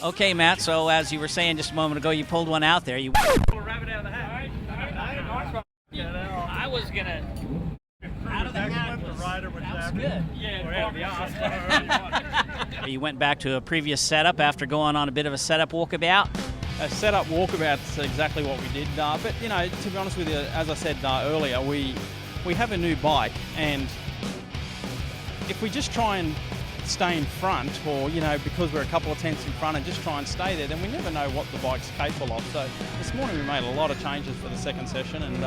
Okay, Matt, so as you were saying just a moment ago, you pulled one out there. You Pull a rabbit out of the hat. I was going to... Out of the hat the rider was that was good. Yeah, or out of the ass. You went back to a previous setup after going on a bit of a setup walkabout. A setup walkabout's exactly what we did. But, you know, to be honest with you, as I said earlier, we have a new bike, and if we just try and stay in front, or, you know, because we're a couple of tenths in front and just try and stay there, then we never know what the bike's capable of. So this morning we made a lot of changes for the second session, and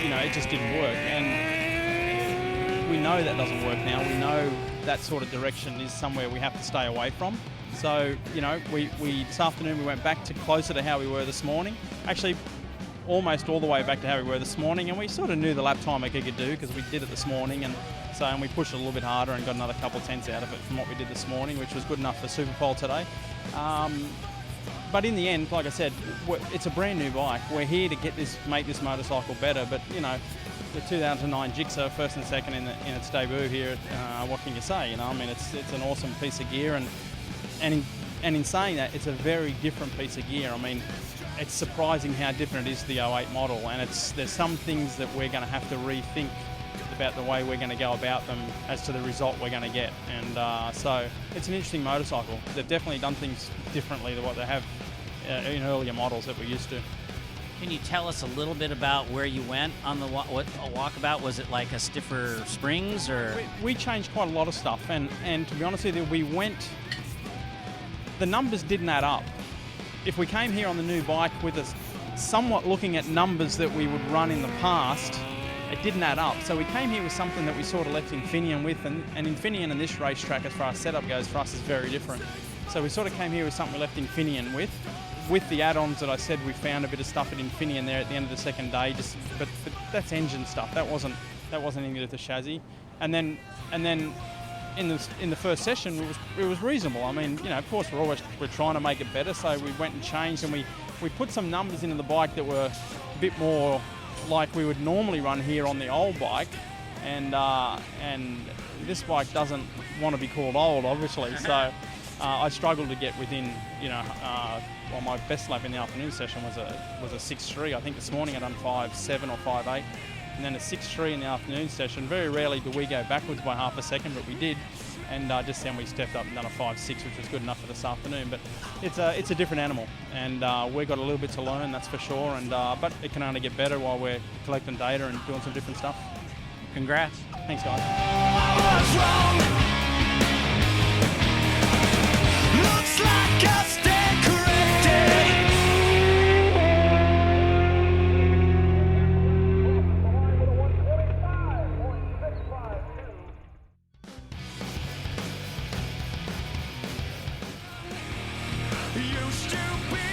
you know, it just didn't work. And we know that doesn't work now. We know that sort of direction is somewhere we have to stay away from. So, you know, we this afternoon we went back to closer to how we were this morning. Actually, almost all the way back to how we were this morning, and we sort of knew the lap time it could do because we did it this morning, and we pushed it a little bit harder and got another couple of tenths out of it from what we did this morning, which was good enough for Superpole today. But in the end, like I said, it's a brand new bike. We're here to make this motorcycle better, but, you know, the 2009 Gixxer, first and second in its debut here, what can you say? You know, I mean, it's an awesome piece of gear, and in saying that, it's a very different piece of gear. I mean, it's surprising how different it is to the 08 model, and there's some things that we're going to have to rethink about the way we're going to go about them as to the result we're going to get. And so it's an interesting motorcycle. They've definitely done things differently to what they have in earlier models that we're used to. Can you tell us a little bit about where you went on the walkabout? Was it like a stiffer springs, or? We changed quite a lot of stuff, and to be honest with you, the numbers didn't add up. If we came here on the new bike with us somewhat looking at numbers that we would run in the past, it didn't add up. So we came here with something that we sort of left Infineon with, and Infineon and this racetrack, as far as setup goes, for us is very different. So we sort of came here with something we left Infineon with the add-ons that I said we found a bit of stuff at Infineon there at the end of the second day. But that's engine stuff. That wasn't anything to do with the chassis. And then in the first session it was reasonable. I mean, you know, of course we're trying to make it better, so we went and changed, and we put some numbers into the bike that were a bit more like we would normally run here on the old bike, and this bike doesn't want to be called old, obviously. So I struggled to get within, you know, well, my best lap in the afternoon session was a 6.3. I think this morning I done 5.7 or 5.8, and then a 6.3 in the afternoon session. Very rarely do we go backwards by half a second, but we did. And just then we stepped up and done a 5.6, which was good enough for this afternoon. But it's a different animal, and we've got a little bit to learn, that's for sure. And but it can only get better while we're collecting data and doing some different stuff. Congrats. Thanks, guys. Looks like I stand corrected. Used to be